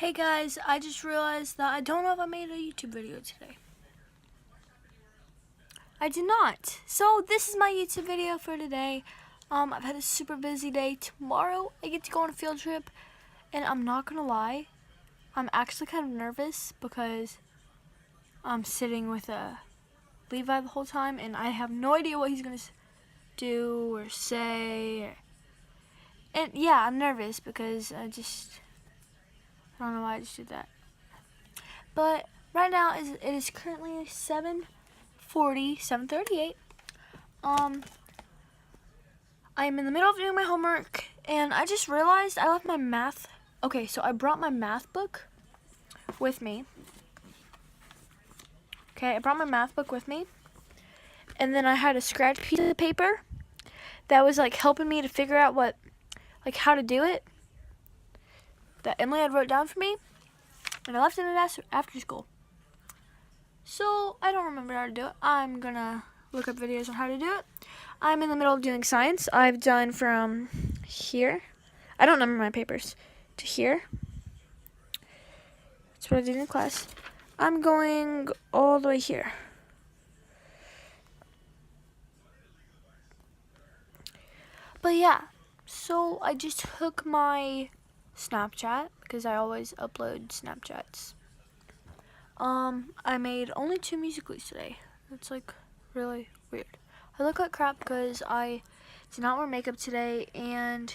Hey guys, I just realized that I don't know if I made a YouTube video today. I did not. So this is my YouTube video for today. I've had a super busy day. Tomorrow I get to go on a field trip, and I'm not gonna lie, I'm actually kind of nervous because I'm sitting with Levi the whole time, and I have no idea what he's gonna do or say. And yeah, I'm nervous because I don't know why I just did that. But right now it is currently 7:38. I'm in the middle of doing my homework, and I just realized I left my math. Okay, so I brought my math book with me. Okay, I brought my math book with me, and then I had a scratch piece of paper that was like helping me to figure out how to do it, that Emily had wrote down for me, and I left it after school. So I don't remember how to do it. I'm gonna look up videos on how to do it. I'm in the middle of doing science. I've done from here. I don't number my papers. To here. That's what I did in class. I'm going all the way here. But yeah, so I just took my Snapchat because I always upload Snapchats. I made only 2 Musical.lys today. It's like really weird. I look like crap because I did not wear makeup today, and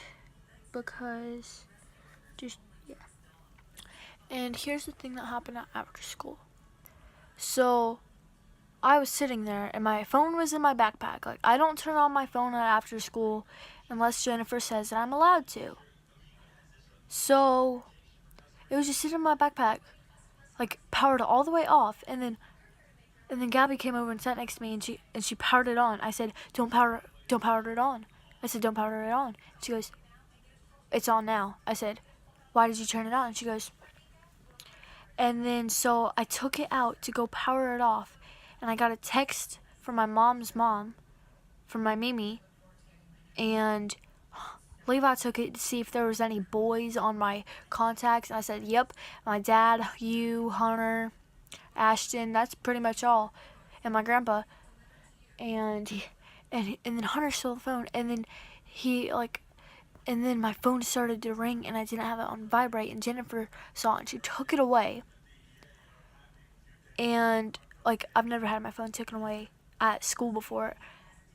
because yeah. And here's the thing that happened after school. So I was sitting there and my phone was in my backpack. Like, I don't turn on my phone after school unless Jennifer says that I'm allowed to. So it was just sitting in my backpack, like powered all the way off, and then Gabby came over and sat next to me, and she powered it on. I said, don't power it on. I said, don't power it on. She goes, it's on now. I said, why did you turn it on? She goes, and then so I took it out to go power it off, and I got a text from my mom's mom, from my Mimi, and Levi took it to see if there was any boys on my contacts, and I said, yep, my dad, you, Hunter, Ashton, that's pretty much all, and my grandpa. And then Hunter stole the phone, and then and then my phone started to ring, and I didn't have it on vibrate, and Jennifer saw it, and she took it away. And like, I've never had my phone taken away at school before,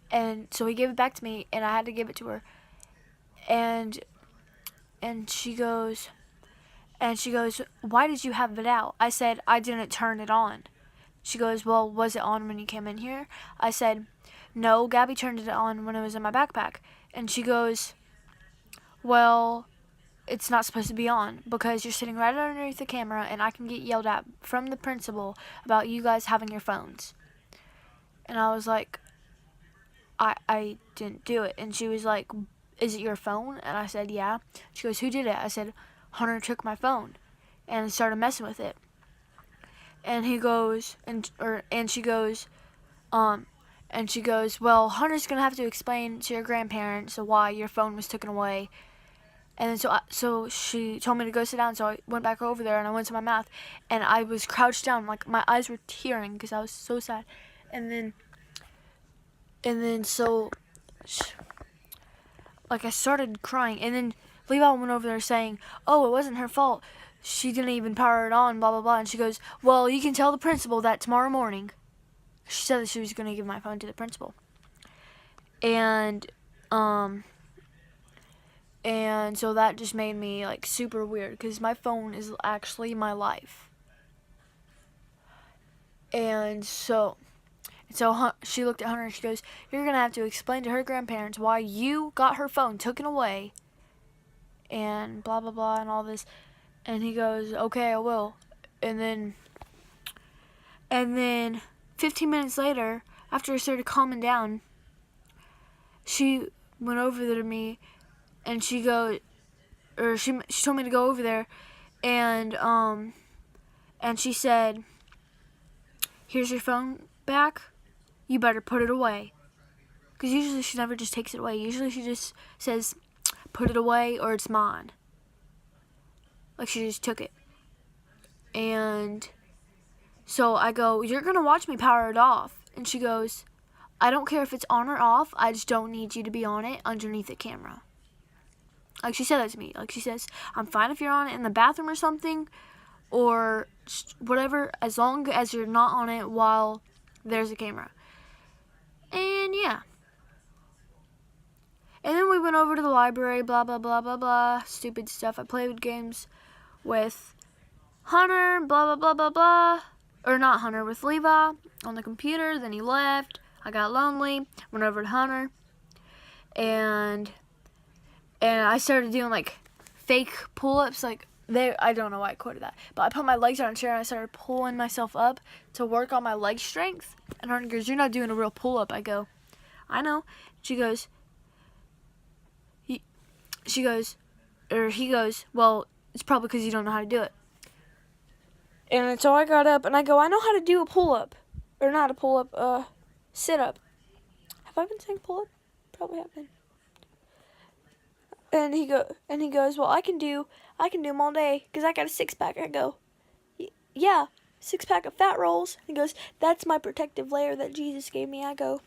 and so he gave it back to me, and I had to give it to her. And she goes, why did you have it out? I said, I didn't turn it on. She goes, well, was it on when you came in here? I said, no, Gabby turned it on when it was in my backpack. And she goes, well, it's not supposed to be on because you're sitting right underneath the camera, and I can get yelled at from the principal about you guys having your phones. And I was like, I didn't do it. And she was like, is it your phone? And I said, yeah. She goes, who did it? I said, Hunter took my phone and started messing with it. And he goes, and she goes, well, Hunter's gonna have to explain to your grandparents why your phone was taken away. And then so she told me to go sit down, so I went back over there, and I went to my math, and I was crouched down, like my eyes were tearing because I was so sad. And then so like I started crying, and then Levi went over there saying, oh, it wasn't her fault. She didn't even power it on, blah, blah, blah. And she goes, well, you can tell the principal that tomorrow morning. She said that she was going to give my phone to the principal. And so that just made me like super weird because my phone is actually my life. And so she looked at Hunter and she goes, you're going to have to explain to her grandparents why you got her phone taken away and blah, blah, blah, and all this. And he goes, okay, I will. And then 15 minutes later, after I started calming down, she went over there to me, and she told me to go over there, and she said, here's your phone back. You better put it away. Because usually she never just takes it away. Usually she just says, put it away or it's mine. Like, she just took it. And so I go, you're going to watch me power it off. And she goes, I don't care if it's on or off. I just don't need you to be on it underneath the camera. Like, she said that to me. Like, she says, I'm fine if you're on it in the bathroom or something, or whatever, as long as you're not on it while there's a camera. And yeah. And then we went over to the library, blah, blah, blah, blah, blah, stupid stuff. I played games with Hunter, blah, blah, blah, blah, blah. Or not Hunter, with Levi on the computer. Then he left. I got lonely. Went over to Hunter. And I started doing, like, fake pull-ups. Like, I don't know why I quoted that. But I put my legs on a chair and I started pulling myself up to work on my leg strength. And Hunter goes, you're not doing a real pull-up. I go, I know. She goes, he goes, well, it's probably because you don't know how to do it. And so I got up and I go, I know how to do a pull-up. Or not a pull-up, sit-up. Have I been saying pull-up? Probably have been. And he goes, well, I can do them all day because I got a six-pack. I go, yeah, 6-pack of fat rolls. He goes, that's my protective layer that Jesus gave me. I go,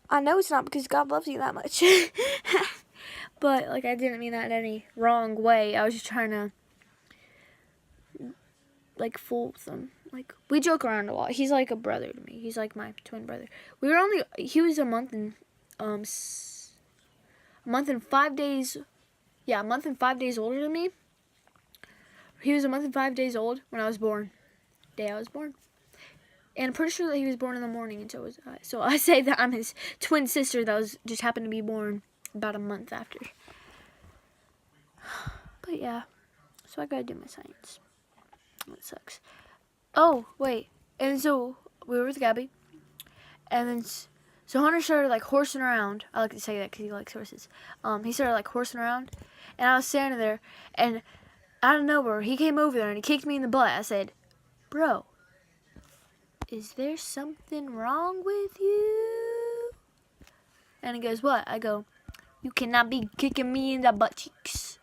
I know it's not because God loves you that much. But, like, I didn't mean that in any wrong way. I was just trying to, like, fool with him. Like, we joke around a lot. He's like a brother to me. He's like my twin brother. He was a month and 5 days, a month and 5 days older than me. He was a month and 5 days old when I was born. Day I was born. And I'm pretty sure that he was born in the morning, and so was I. So I say that I'm his twin sister that just happened to be born about a month after. But yeah, so I gotta do my science. That sucks. Oh, wait. And so we were with Gabby, and then so Hunter started, like, horsing around. I like to say that because he likes horses. He started, like, horsing around, and I was standing there, and out of nowhere, he came over there, and he kicked me in the butt. I said, bro, is there something wrong with you? And he goes, what? I go, you cannot be kicking me in the butt cheeks.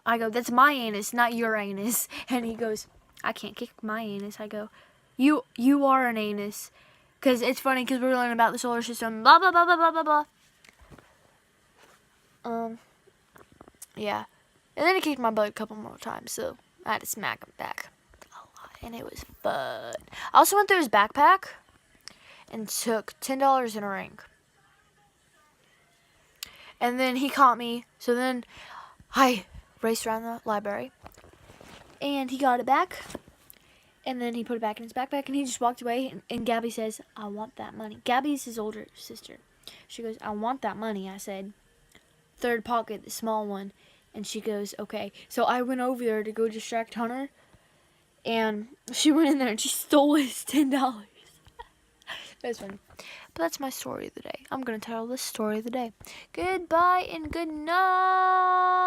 I go, that's my anus, not your anus. And he goes, I can't kick my anus. I go, you are an anus. Because it's funny because we're learning about the solar system, blah, blah, blah, blah, blah, blah, blah. Yeah. And then he kicked my butt a couple more times, so I had to smack him back a lot, and it was fun. I also went through his backpack and took $10 in a ring. And then he caught me, so then I raced around the library, and he got it back, and then he put it back in his backpack, and he just walked away, and Gabby says, I want that money. Gabby's his older sister. She goes, I want that money. I said, third pocket, the small one. And she goes, okay. So I went over there to go distract Hunter, and she went in there and she stole his $10. That was funny. But that's my story of the day. I'm going to tell this story of the day. Goodbye and good night.